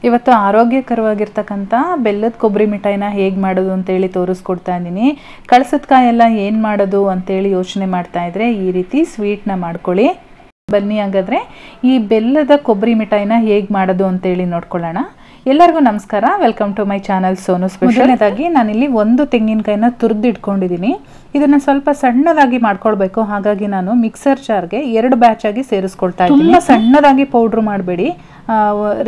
ಇವತ್ತು ಆರೋಗ್ಯಕರವಾಗಿರ್ತಕ್ಕಂಥ ಬೆಲ್ಲದ ಕೊಬ್ಬರಿ ಮಿಠಾಯಿನ ಹೇಗೆ ಮಾಡೋದು ಅಂತೇಳಿ ತೋರಿಸ್ಕೊಡ್ತಾ ಇದ್ದೀನಿ. ಕಳಸದ ಕಾಯೆಲ್ಲ ಏನು ಮಾಡೋದು ಅಂತೇಳಿ ಯೋಚನೆ ಮಾಡ್ತಾ ಇದ್ರೆ ಈ ರೀತಿ ಸ್ವೀಟ್ನ ಮಾಡ್ಕೊಳ್ಳಿ. ಬನ್ನಿ ಹಾಗಾದರೆ ಈ ಬೆಲ್ಲದ ಕೊಬ್ಬರಿ ಮಿಠಾಯಿನ ಹೇಗೆ ಮಾಡೋದು ಅಂತೇಳಿ ನೋಡ್ಕೊಳ್ಳೋಣ. ಎಲ್ಲರಿಗೂ ನಮಸ್ಕಾರ, welcome to my channel Sonu special. ಮೊದಲನೇದಾಗಿ ನಾನಿಲ್ಲಿ ಒಂದು ತೆಂಗಿನಕಾಯಿನ ತುರಿದು ಇಟ್ಕೊಂಡಿದ್ದೀನಿ. ಇದನ್ನು ಸ್ವಲ್ಪ ಸಣ್ಣದಾಗಿ ಮಾಡ್ಕೊಳ್ಬೇಕು. ಹಾಗಾಗಿ ನಾನು ಮಿಕ್ಸರ್ ಜಾರ್ಗೆ 2 ಬ್ಯಾಚ್ ಆಗಿ ಸೇರಿಸ್ಕೊಳ್ತಾ ಇದ್ದೀನಿ. ತುಂಬ ಸಣ್ಣದಾಗಿ ಪೌಡ್ರ್ ಮಾಡಬೇಡಿ.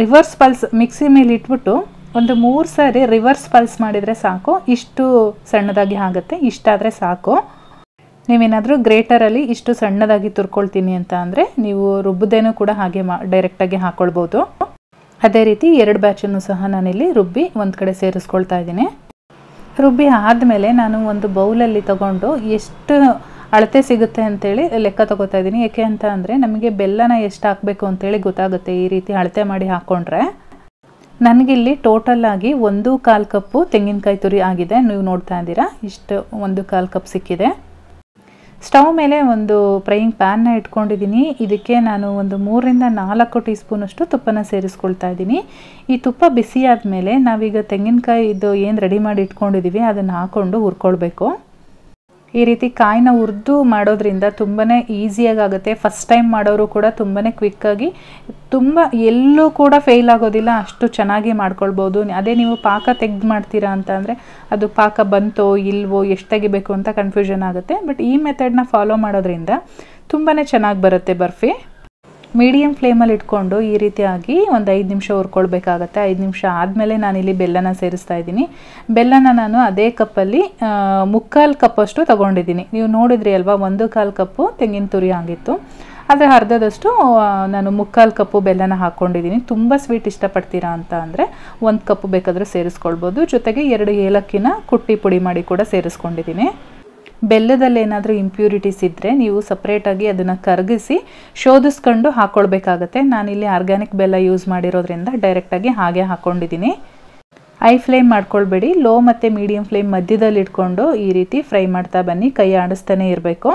ರಿವರ್ಸ್ ಪಲ್ಸ್ ಮಿಕ್ಸಿ ಮೇಲೆ ಇಟ್ಬಿಟ್ಟು ಒಂದು 3 ಸಾರಿ ರಿವರ್ಸ್ ಪಲ್ಸ್ ಮಾಡಿದರೆ ಸಾಕು. ಇಷ್ಟು ಸಣ್ಣದಾಗಿ ಆಗುತ್ತೆ, ಇಷ್ಟಾದರೆ ಸಾಕು. ನೀವೇನಾದರೂ ಗ್ರೇಟರಲ್ಲಿ ಇಷ್ಟು ಸಣ್ಣದಾಗಿ ತುರ್ಕೊಳ್ತೀನಿ ಅಂತ ಅಂದರೆ ನೀವು ರುಬ್ಬದೇನೂ ಕೂಡ ಹಾಗೆ ಡೈರೆಕ್ಟಾಗಿ ಹಾಕ್ಕೊಳ್ಬೋದು. ಅದೇ ರೀತಿ 2 ಬ್ಯಾಚನ್ನು ಸಹ ನಾನಿಲ್ಲಿ ರುಬ್ಬಿ ಒಂದು ಕಡೆ ಸೇರಿಸ್ಕೊಳ್ತಾ ಇದ್ದೀನಿ. ರುಬ್ಬಿ ಆದಮೇಲೆ ನಾನು ಒಂದು ಬೌಲಲ್ಲಿ ತಗೊಂಡು ಎಷ್ಟು ಅಳತೆ ಸಿಗುತ್ತೆ ಅಂತೇಳಿ ಲೆಕ್ಕ ತಗೋತಾ ಇದ್ದೀನಿ. ಏಕೆ ಅಂತ ಅಂದರೆ ನಮಗೆ ಬೆಲ್ಲನ ಎಷ್ಟು ಹಾಕಬೇಕು ಅಂತೇಳಿ ಗೊತ್ತಾಗುತ್ತೆ. ಈ ರೀತಿ ಅಳತೆ ಮಾಡಿ ಹಾಕ್ಕೊಂಡ್ರೆ ನನಗಿಲ್ಲಿ ಟೋಟಲ್ ಆಗಿ 1/4 ಕಪ್ಪು ತೆಂಗಿನಕಾಯಿ ತುರಿ ಆಗಿದೆ. ನೀವು ನೋಡ್ತಾ ಇದ್ದೀರಾ, ಇಷ್ಟು 1/4 ಕಪ್ ಸಿಕ್ಕಿದೆ. ಸ್ಟವ್ ಮೇಲೆ ಒಂದು ಫ್ರೈಯಿಂಗ್ ಪ್ಯಾನ್ನ ಇಟ್ಕೊಂಡಿದ್ದೀನಿ. ಇದಕ್ಕೆ ನಾನು ಒಂದು 3 ರಿಂದ 4 ಟೀ ಸ್ಪೂನಷ್ಟು ತುಪ್ಪನ ಸೇರಿಸ್ಕೊಳ್ತಾ ಇದ್ದೀನಿ. ಈ ತುಪ್ಪ ಬಿಸಿ ಆದಮೇಲೆ ನಾವೀಗ ತೆಂಗಿನಕಾಯಿ ಇದು ಏನು ರೆಡಿ ಮಾಡಿ ಇಟ್ಕೊಂಡಿದ್ದೀವಿ ಅದನ್ನು ಹಾಕ್ಕೊಂಡು ಹುರ್ಕೊಳ್ಬೇಕು. ಈ ರೀತಿ ಕಾಯಿನ ಹುರಿದು ಮಾಡೋದ್ರಿಂದ ತುಂಬಾ ಈಸಿಯಾಗಿ ಆಗುತ್ತೆ. ಫಸ್ಟ್ ಟೈಮ್ ಮಾಡೋರು ಕೂಡ ತುಂಬಾ ಕ್ವಿಕ್ಕಾಗಿ, ತುಂಬ ಎಲ್ಲೂ ಕೂಡ ಫೇಲ್ ಆಗೋದಿಲ್ಲ, ಅಷ್ಟು ಚೆನ್ನಾಗಿ ಮಾಡ್ಕೊಳ್ಬೋದು. ಅದೇ ನೀವು ಪಾಕ ತೆಗೆದು ಮಾಡ್ತೀರಾ ಅಂತ ಅಂದರೆ ಅದು ಪಾಕ ಬಂತೋ ಇಲ್ವೋ ಎಷ್ಟು ತೆಗಿಬೇಕು ಅಂತ ಕನ್ಫ್ಯೂಷನ್ ಆಗುತ್ತೆ. ಬಟ್ ಈ ಮೆಥಡ್ನ ಫಾಲೋ ಮಾಡೋದ್ರಿಂದ ತುಂಬಾ ಚೆನ್ನಾಗಿ ಬರುತ್ತೆ ಬರ್ಫಿ. ಮೀಡಿಯಮ್ ಫ್ಲೇಮಲ್ಲಿ ಇಟ್ಕೊಂಡು ಈ ರೀತಿಯಾಗಿ ಒಂದು 5 ನಿಮಿಷ ಹುರ್ಕೊಳ್ಬೇಕಾಗತ್ತೆ. 5 ನಿಮಿಷ ಆದಮೇಲೆ ನಾನಿಲ್ಲಿ ಬೆಲ್ಲನ ಸೇರಿಸ್ತಾ ಇದ್ದೀನಿ. ಬೆಲ್ಲನ ನಾನು ಅದೇ ಕಪ್ಪಲ್ಲಿ 3/4 ಕಪ್ಪಷ್ಟು ತೊಗೊಂಡಿದ್ದೀನಿ. ನೀವು ನೋಡಿದ್ರಿ ಅಲ್ವಾ, 1/4 ಕಪ್ಪು ತೆಂಗಿನ ತುರಿ ಆಗಿತ್ತು. ಆದರೆ ಅರ್ಧದಷ್ಟು ನಾನು 3/4 ಕಪ್ಪು ಬೆಲ್ಲನ ಹಾಕ್ಕೊಂಡಿದ್ದೀನಿ. ತುಂಬ ಸ್ವೀಟ್ ಇಷ್ಟಪಡ್ತೀರಾ ಅಂತ ಅಂದರೆ 1 ಕಪ್ ಬೇಕಾದರೂ ಸೇರಿಸ್ಕೊಳ್ಬೋದು. ಜೊತೆಗೆ 2 ಏಲಕ್ಕಿನ ಕುಟ್ಟಿ ಪುಡಿ ಮಾಡಿ ಕೂಡ ಸೇರಿಸ್ಕೊಂಡಿದ್ದೀನಿ. ಬೆಲ್ಲದಲ್ಲಿ ಏನಾದರೂ ಇಂಪ್ಯೂರಿಟೀಸ್ ಇದ್ದರೆ ನೀವು ಸಪ್ರೇಟಾಗಿ ಅದನ್ನು ಕರಗಿಸಿ ಶೋಧಿಸ್ಕೊಂಡು ಹಾಕ್ಕೊಳ್ಬೇಕಾಗತ್ತೆ. ನಾನಿಲ್ಲಿ ಆರ್ಗ್ಯಾನಿಕ್ ಬೆಲ್ಲ ಯೂಸ್ ಮಾಡಿರೋದ್ರಿಂದ ಡೈರೆಕ್ಟಾಗಿ ಹಾಗೆ ಹಾಕ್ಕೊಂಡಿದ್ದೀನಿ. ಐ ಫ್ಲೇಮ್ ಮಾಡ್ಕೊಳ್ಬೇಡಿ, ಲೋ ಮತ್ತು ಮೀಡಿಯಮ್ ಫ್ಲೇಮ್ ಮಧ್ಯದಲ್ಲಿ ಇಟ್ಕೊಂಡು ಈ ರೀತಿ ಫ್ರೈ ಮಾಡ್ತಾ ಬನ್ನಿ. ಕೈ ಆಡಿಸ್ತಾನೆ ಇರಬೇಕು.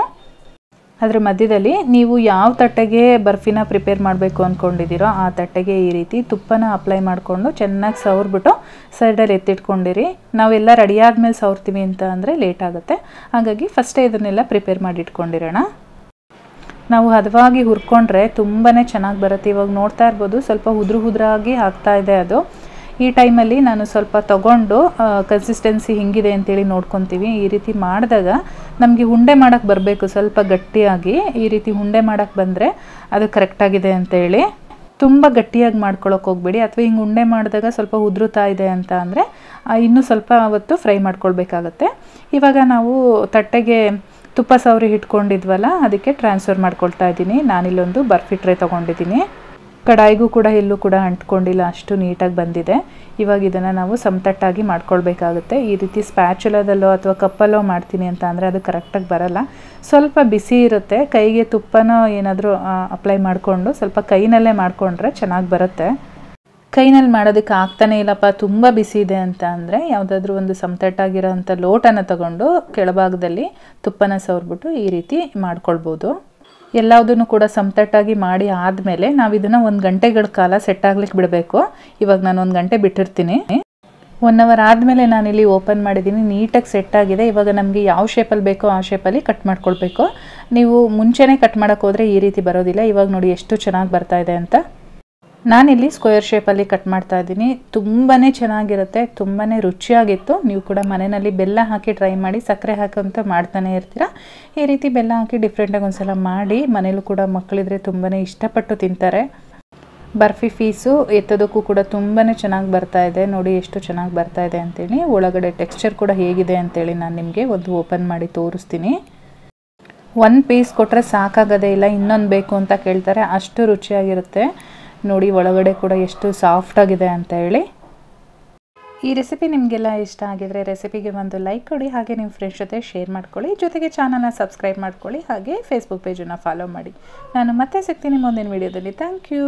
ಅದರ ಮಧ್ಯದಲ್ಲಿ ನೀವು ಯಾವ ತಟ್ಟೆಗೆ ಬರ್ಫಿನ ಪ್ರಿಪೇರ್ ಮಾಡಬೇಕು ಅಂದ್ಕೊಂಡಿದ್ದೀರೋ ಆ ತಟ್ಟೆಗೆ ಈ ರೀತಿ ತುಪ್ಪನ ಅಪ್ಲೈ ಮಾಡಿಕೊಂಡು ಚೆನ್ನಾಗಿ ಸವರ್ಬಿಟ್ಟು ಸೈಡಲ್ಲಿ ಎತ್ತಿಟ್ಕೊಂಡಿರಿ. ನಾವೆಲ್ಲ ರೆಡಿ ಆದಮೇಲೆ ಸವರ್ತೀವಿ ಅಂತ ಅಂದರೆ ಲೇಟ್ ಆಗುತ್ತೆ. ಹಾಗಾಗಿ ಫಸ್ಟೇ ಇದನ್ನೆಲ್ಲ ಪ್ರಿಪೇರ್ ಮಾಡಿ ಇಟ್ಕೊಂಡಿರೋಣ. ನಾವು ಹದವಾಗಿ ಹುರ್ಕೊಂಡ್ರೆ ತುಂಬಾ ಚೆನ್ನಾಗಿ ಬರುತ್ತೆ. ಇವಾಗ ನೋಡ್ತಾ ಇರ್ಬೋದು, ಸ್ವಲ್ಪ ಉದುರಾಗಿ ಆಗ್ತಾ ಇದೆ ಅದು. ಈ ಟೈಮಲ್ಲಿ ನಾನು ಸ್ವಲ್ಪ ತಗೊಂಡು ಕನ್ಸಿಸ್ಟೆನ್ಸಿ ಹಿಂಗಿದೆ ಅಂತೇಳಿ ನೋಡ್ಕೊತೀವಿ. ಈ ರೀತಿ ಮಾಡಿದಾಗ ನಮಗೆ ಉಂಡೆ ಮಾಡೋಕ್ಕೆ ಬರಬೇಕು, ಸ್ವಲ್ಪ ಗಟ್ಟಿಯಾಗಿ. ಈ ರೀತಿ ಉಂಡೆ ಮಾಡೋಕ್ಕೆ ಬಂದರೆ ಅದು ಕರೆಕ್ಟಾಗಿದೆ ಅಂತೇಳಿ. ತುಂಬ ಗಟ್ಟಿಯಾಗಿ ಮಾಡ್ಕೊಳ್ಳೋಕೆ ಹೋಗಬೇಡಿ. ಅಥವಾ ಹಿಂಗೆ ಉಂಡೆ ಮಾಡಿದಾಗ ಸ್ವಲ್ಪ ಉದುರುತ್ತಾ ಇದೆ ಅಂತ ಅಂದರೆ ಇನ್ನೂ ಸ್ವಲ್ಪ ಹೊತ್ತು ಫ್ರೈ ಮಾಡ್ಕೊಳ್ಬೇಕಾಗತ್ತೆ. ಇವಾಗ ನಾವು ತಟ್ಟೆಗೆ ತುಪ್ಪ ಸವರಿ ಇಟ್ಕೊಂಡಿದ್ವಲ್ಲ, ಅದಕ್ಕೆ ಟ್ರಾನ್ಸ್ಫರ್ ಮಾಡ್ಕೊಳ್ತಾ ಇದ್ದೀನಿ. ನಾನಿಲ್ಲೊಂದು ಬರ್ಫಿ ಟ್ರೇ ತೊಗೊಂಡಿದ್ದೀನಿ. ಕಡಾಯಿಗೂ ಕೂಡ ಎಲ್ಲೂ ಕೂಡ ಅಂಟ್ಕೊಂಡಿಲ್ಲ, ಅಷ್ಟು ನೀಟಾಗಿ ಬಂದಿದೆ. ಇವಾಗ ಇದನ್ನು ನಾವು ಸಮತಟ್ಟಾಗಿ ಮಾಡ್ಕೊಳ್ಬೇಕಾಗುತ್ತೆ. ಈ ರೀತಿ ಸ್ಪ್ಯಾಚುಲಾದಲ್ಲೋ ಅಥವಾ ಕಪ್ಪಲ್ಲೋ ಮಾಡ್ತೀನಿ ಅಂತ ಅಂದರೆ ಅದು ಕರೆಕ್ಟಾಗಿ ಬರಲ್ಲ. ಸ್ವಲ್ಪ ಬಿಸಿ ಇರುತ್ತೆ. ಕೈಗೆ ತುಪ್ಪನೋ ಏನಾದರೂ ಅಪ್ಲೈ ಮಾಡಿಕೊಂಡು ಸ್ವಲ್ಪ ಕೈನಲ್ಲೇ ಮಾಡಿಕೊಂಡ್ರೆ ಚೆನ್ನಾಗಿ ಬರುತ್ತೆ. ಕೈನಲ್ಲಿ ಮಾಡೋದಕ್ಕೆ ಆಗ್ತಾನೆ ಇಲ್ಲಪ್ಪ, ತುಂಬ ಬಿಸಿ ಇದೆ ಅಂತ ಅಂದರೆ ಯಾವುದಾದ್ರೂ ಒಂದು ಸಮತಟ್ಟಾಗಿರೋ ಅಂಥ ಲೋಟನ ತಗೊಂಡು ಕೆಳಭಾಗದಲ್ಲಿ ತುಪ್ಪನ ಸವರ್ಬಿಟ್ಟು ಈ ರೀತಿ ಮಾಡ್ಕೊಳ್ಬೋದು. ಎಲ್ಲದನ್ನು ಕೂಡ ಸಮತಟ್ಟಾಗಿ ಮಾಡಿ ಆದಮೇಲೆ ನಾವು ಇದನ್ನು 1 ಗಂಟೆಗಳ ಕಾಲ ಸೆಟ್ ಆಗ್ಲಿಕ್ಕೆ ಬಿಡಬೇಕು. ಇವಾಗ ನಾನು 1 ಗಂಟೆ ಬಿಟ್ಟಿರ್ತೀನಿ. 1 ಅವರ್ ಆದಮೇಲೆ ನಾನಿಲ್ಲಿ ಓಪನ್ ಮಾಡಿದ್ದೀನಿ. ನೀಟಾಗಿ ಸೆಟ್ ಆಗಿದೆ. ಇವಾಗ ನಮಗೆ ಯಾವ ಶೇಪಲ್ಲಿ ಬೇಕೋ ಆ ಶೇಪಲ್ಲಿ ಕಟ್ ಮಾಡ್ಕೊಳ್ಬೇಕು. ನೀವು ಮುಂಚೆನೇ ಕಟ್ ಮಾಡೋಕ್ಕೆ ಹೋದರೆ ಈ ರೀತಿ ಬರೋದಿಲ್ಲ. ಇವಾಗ ನೋಡಿ ಎಷ್ಟು ಚೆನ್ನಾಗಿ ಬರ್ತಾ ಇದೆ ಅಂತ. ನಾನಿಲ್ಲಿ ಸ್ಕ್ವೇರ್ ಶೇಪಲ್ಲಿ ಕಟ್ ಮಾಡ್ತಾ ಇದ್ದೀನಿ. ತುಂಬಾ ಚೆನ್ನಾಗಿರುತ್ತೆ, ತುಂಬಾ ರುಚಿಯಾಗಿತ್ತು. ನೀವು ಕೂಡ ಮನೆಯಲ್ಲಿ ಬೆಲ್ಲ ಹಾಕಿ ಟ್ರೈ ಮಾಡಿ, ಸಕ್ಕರೆ ಹಾಕಂತ ಮಾಡ್ತಾನೆ ಇರ್ತೀರ. ಈ ರೀತಿ ಬೆಲ್ಲ ಹಾಕಿ ಡಿಫ್ರೆಂಟಾಗಿ ಒಂದು ಸಲ ಮಾಡಿ ಮನೇಲೂ ಕೂಡ ಮಕ್ಕಳಿದ್ರೆ ತುಂಬಾ ಇಷ್ಟಪಟ್ಟು ತಿಂತಾರೆ. ಬರ್ಫಿ ಪೀಸು ಎತ್ತೋದಕ್ಕೂ ಕೂಡ ತುಂಬಾ ಚೆನ್ನಾಗಿ ಬರ್ತಾ ಇದೆ. ನೋಡಿ ಎಷ್ಟು ಚೆನ್ನಾಗಿ ಬರ್ತಾ ಇದೆ ಅಂತೇಳಿ. ಒಳಗಡೆ ಟೆಕ್ಸ್ಚರ್ ಕೂಡ ಹೇಗಿದೆ ಅಂತೇಳಿ ನಾನು ನಿಮಗೆ ಒಂದು ಓಪನ್ ಮಾಡಿ ತೋರಿಸ್ತೀನಿ. 1 ಪೀಸ್ ಕೊಟ್ಟರೆ ಸಾಕಾಗೋದೇ ಇಲ್ಲ, ಇನ್ನೊಂದು ಬೇಕು ಅಂತ ಕೇಳ್ತಾರೆ, ಅಷ್ಟು ರುಚಿಯಾಗಿರುತ್ತೆ. ನೋಡಿ ಒಳಗಡೆ ಕೂಡ ಎಷ್ಟು ಸಾಫ್ಟಾಗಿದೆ ಅಂತ ಹೇಳಿ. ಈ ರೆಸಿಪಿ ನಿಮಗೆಲ್ಲ ಇಷ್ಟ ಆಗಿದ್ರೆ ರೆಸಿಪಿಗೆ ಒಂದು ಲೈಕ್ ಕೊಡಿ. ಹಾಗೆ ನಿಮ್ಮ ಫ್ರೆಂಡ್ಸ್ ಜೊತೆ ಶೇರ್ ಮಾಡ್ಕೊಳ್ಳಿ. ಜೊತೆಗೆ ಚಾನಲ್ನ ಸಬ್ಸ್ಕ್ರೈಬ್ ಮಾಡ್ಕೊಳ್ಳಿ. ಹಾಗೆ ಫೇಸ್ಬುಕ್ ಪೇಜನ್ನು ಫಾಲೋ ಮಾಡಿ. ನಾನು ಮತ್ತೆ ಸಿಗ್ತೀನಿ ಮುಂದಿನ ವಿಡಿಯೋದಲ್ಲಿ. Thank you.